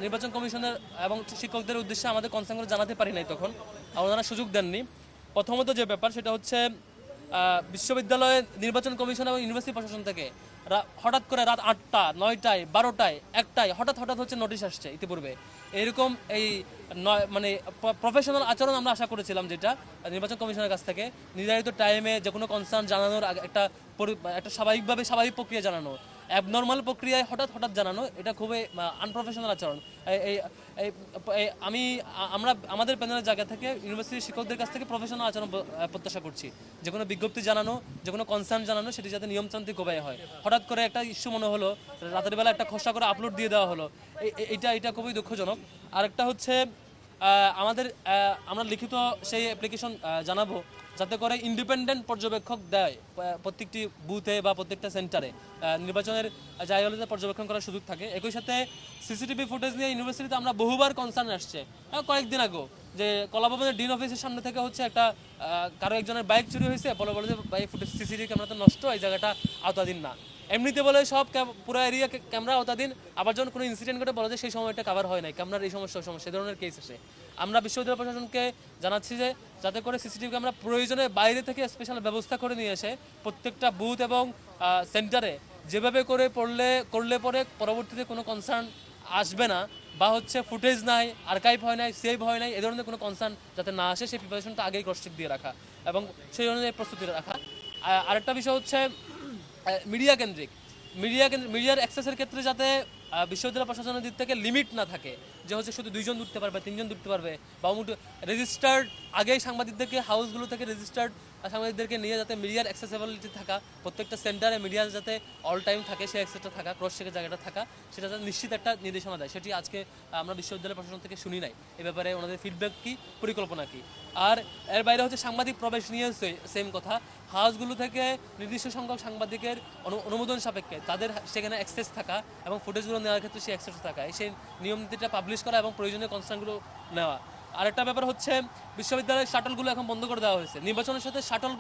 নির্বাচন কমিশনের এবং শিক্ষকদের উদ্দেশ্যে আমাদের কনসার্নগুলো জানাতে পারি নাই, তখন ওনারা সুযোগ দেননি। প্রথমত যে ব্যাপার সেটা হচ্ছে বিশ্ববিদ্যালয়ে নির্বাচন কমিশন এবং ইউনিভার্সিটি প্রশাসন থেকে হঠাৎ করে রাত 8টা 9টায় 12টায় 1টায় হঠাৎ হচ্ছে নোটিশ আসছে ইতিপূর্বে। এরকম এই মানে প্রফেশনাল আচরণ আমরা আশা করেছিলাম, যেটা নির্বাচন কমিশনের কাছ থেকে নির্ধারিত টাইমে যে কোনো কনসার্ন জানানোর একটা স্বাভাবিক প্রক্রিয়া জানানো, অ্যাবনর্মাল প্রক্রিয়ায় হঠাৎ জানানো, এটা খুবই আনপ্রফেশনাল আচরণ। আমরা আমাদের প্যানেলের জায়গা থেকে ইউনিভার্সিটির শিক্ষকদের কাছ থেকে প্রফেশনাল আচরণ প্রত্যাশা করছি। যে কোনো বিজ্ঞপ্তি জানানো, যে কোনো কনসার্ন জানানো, সেটি যাতে নিয়মতান্ত্রিক উপায়ে হয়। হঠাৎ করে একটা ইস্যু মনে হলো, রাতের বেলা একটা খসড়া করে আপলোড দিয়ে দেওয়া হলো, এটা খুবই দুঃখজনক। আরেকটা হচ্ছে আমরা লিখিত সেই অ্যাপ্লিকেশন জানাবো, যাতে করে ইন্ডিপেন্ডেন্ট পর্যবেক্ষক দেয় প্রত্যেকটি বুথে বা প্রত্যেকটা সেন্টারে নির্বাচনের জায়গাগুলোতে পর্যবেক্ষণ করার সুযোগ থাকে। একই সাথে সিসিটিভি ফুটেজ নিয়ে ইউনিভার্সিটিতে আমরা বহুবার কনসার্ন আসছে। কয়েকদিন আগেও যে কলাভবনের ডিন অফিসের সামনে থেকে হচ্ছে একটা কারো একজনের বাইক চুরি হয়েছে, বলে যে ফুটেজ সিসিটিভি ক্যামেরা তো নষ্ট, এই জায়গাটা আওতাধীন না। এমনিতে বলে সব পুরো এরিয়া ক্যামেরা আওতাধীন, আবার যখন কোনো ইনসিডেন্ট ঘটে বলে যে সেই সময়টা কভার হয় নাই, ক্যামেরার এই সমস্যা সে ধরনের কেস আসে। আমরা বিশ্ববিদ্যালয় প্রশাসনকে জানাচ্ছি যে যাতে করে সিসিটিভি ক্যামেরা প্রয়োজনে বাইরে থেকে স্পেশাল ব্যবস্থা করে নিয়ে এসে প্রত্যেকটা বুথ এবং সেন্টারে যেভাবে করলে পরে পরবর্তীতে কোনো কনসার্ন আসবে না, বা হচ্ছে ফুটেজ নাই, আর্কাইভ হয় নাই, সেভ হয় নাই, এ ধরনের কোনো কনসার্ন যাতে না আসে, সেই প্রিপারেশনটা আগেই ক্রস চেক দিয়ে রাখা এবং সেই অনুযায়ী প্রস্তুতি রাখা। আরেকটা বিষয় হচ্ছে মিডিয়ার অ্যাক্সেসের ক্ষেত্রে যাতে বিশ্ববিদ্যালয় প্রশাসনের দিক থেকে লিমিট না থাকে, যে হচ্ছে শুধু 2জন ঢুকতে পারবে, 3জন ঢুকতে পারবে, বা রেজিস্টার্ড আগেই সাংবাদিকদেরকে হাউসগুলো থেকে রেজিস্টার্ড সাংবাদিকদেরকে নিয়ে যাতে মিডিয়ার অ্যাক্সেসিবিলিটি থাকা, প্রত্যেকটা সেন্টারে মিডিয়া যাতে অল টাইম থাকে, সেই অ্যাক্সেসটা থাকা, ক্রস চেকের জায়গাটা থাকা, সেটা যাতে নিশ্চিত একটা নির্দেশনা দেয়। সেটি আজকে আমরা বিশ্ববিদ্যালয় প্রশাসন থেকে শুনি নাই। এ ব্যাপারে ওনাদের ফিডব্যাক কি, পরিকল্পনা কি। আর এর বাইরে হচ্ছে সাংবাদিক প্রবেশ নিয়ে সেম কথা। হাউসগুলো থেকে নির্দিষ্ট সংখ্যক সাংবাদিকের অনুমোদন সাপেক্ষে তাদের সেখানে অ্যাক্সেস থাকা এবং ফুটেজগুলো নেওয়ার ক্ষেত্রে সেই অ্যাক্সেস থাকা, সেই নিয়ম নীতিটা পাবলিশ করা এবং প্রয়োজনীয় কনসার্নগুলো নেওয়া। আরেকটা ব্যাপার হচ্ছে বিশ্ববিদ্যালয়ের শাটলগুলো এখন বন্ধ করে দেওয়া হয়েছে। নির্বাচনের সাথে শাটল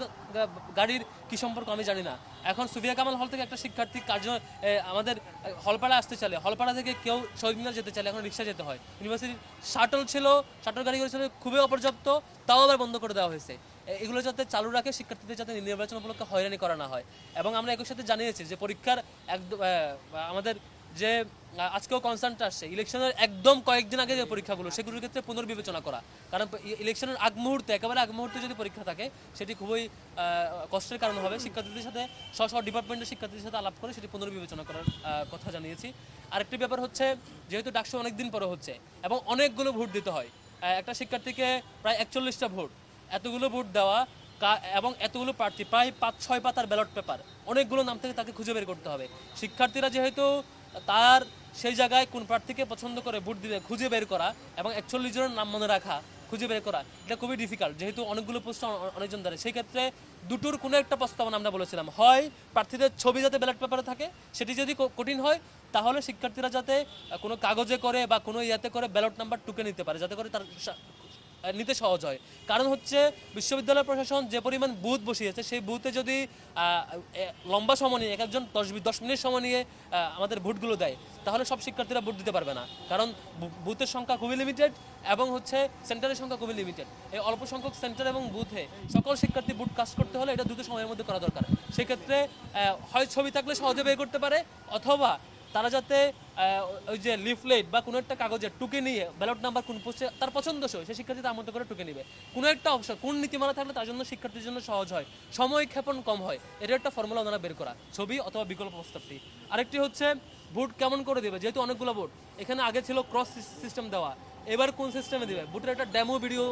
গাড়ির কি সম্পর্ক আমি জানি না। এখন সুফিয়া কামাল হল থেকে একটা শিক্ষার্থী আমাদের হলপাড়া আসতে চাইলে, হলপাড়া থেকে কেউ শহীদ মিনার যেতে চাইলে এখন রিক্সা যেতে হয়। ইউনিভার্সিটির শাটল গাড়িগুলো ছিল খুবই অপর্যাপ্ত, তাও আবার বন্ধ করে দেওয়া হয়েছে। এগুলো যাতে চালু রাখে, শিক্ষার্থীদের যাতে নির্বাচন উপলক্ষে হয়রানি করা না হয়। এবং আমরা একই সাথে জানিয়েছি যে পরীক্ষার আমাদের যে আজকেও কনসার্নটা আসছে, ইলেকশনের একদম কয়েকদিন আগে যে পরীক্ষাগুলো, সেগুলোর ক্ষেত্রে পুনর্বিবেচনা করা। কারণ ইলেকশনের একেবারে আগ মুহূর্তে যদি পরীক্ষা থাকে, সেটি খুবই কষ্টের কারণ হবে। শিক্ষার্থীদের সাথে স্ব ডিপার্টমেন্টের শিক্ষার্থীদের সাথে আলাপ করে সেটি পুনর্বিবেচনা করার কথা জানিয়েছি। আরেকটি ব্যাপার হচ্ছে, যেহেতু ডাকসু অনেকদিন পরে হচ্ছে এবং অনেকগুলো ভোট দিতে হয়, একটা শিক্ষার্থীকে প্রায় 41টা ভোট, এতগুলো ভোট দেওয়া এবং এতগুলো প্রার্থী, প্রায় 5-6 পাতার ব্যালট পেপার, অনেকগুলো নাম থেকে তাকে খুঁজে বের করতে হবে। শিক্ষার্থীরা যেহেতু তার সেই জায়গায় কোন প্রার্থীকে পছন্দ করে ভোট দিবে খুঁজে বের করা এবং 41 জনের নাম মনে রাখা, খুঁজে বের করা, এটা খুবই ডিফিকাল্ট, যেহেতু অনেকগুলো পোস্ট অনেকজন ধরে। সেই ক্ষেত্রে দুটোর কোনো একটা প্রস্তাবনা আমরা বলেছিলাম, হয় প্রার্থীদের ছবি যাতে ব্যালট পেপারে থাকে, সেটি যদি কঠিন হয় তাহলে শিক্ষার্থীরা যাতে কোনো কাগজে করে বা কোনো ইয়াতে করে ব্যালট নাম্বার টুকে নিতে পারে, যাতে করে তার নিতে সহজ হয়। কারণ হচ্ছে বিশ্ববিদ্যালয় প্রশাসন যে পরিমাণ বুথ বসিয়েছে, সেই বুথে যদি লম্বা সময় নিয়ে একজন 10 মিনিট সময় নিয়ে আমাদের ভোটগুলো দেয়, তাহলে সব শিক্ষার্থীরা ভোট দিতে পারবে না। কারণ বুথের সংখ্যা খুবই লিমিটেড এবং হচ্ছে সেন্টারের সংখ্যা খুবই লিমিটেড। এই অল্প সংখ্যক সেন্টার এবং বুথে সকল শিক্ষার্থী বুথ কাজ করতে হলে এটা দ্রুত সময়ের মধ্যে করা দরকার। সেক্ষেত্রে হয় ছবি থাকলে সহজে বের করতে পারে, অথবা তারা যাতে ওই যে লিফলেট বা কোনো একটা কাগজে টুকে নিয়ে ব্যালট নাম্বার কোন পোস্টে তার পছন্দসই, সেই শিক্ষার্থী তার মতো করে টুকে নিবে। কোনো একটা অপশন, কোন নীতিমালা থাকলে তার জন্য শিক্ষার্থীর জন্য সহজ হয়, সময় ক্ষেপণ কম হয়, এটা একটা ফর্মুলা ওনারা বের করা, ছবি অথবা বিকল্প প্রস্তাবটি। আরেকটি হচ্ছে ভোট কেমন করে দেবে, যেহেতু অনেকগুলো ভোট, এখানে আগে ছিল ক্রস সিস্টেম দেওয়া, এবার কোন সিস্টেমে দেবে, ভোটের একটা ডেমো ভিডিও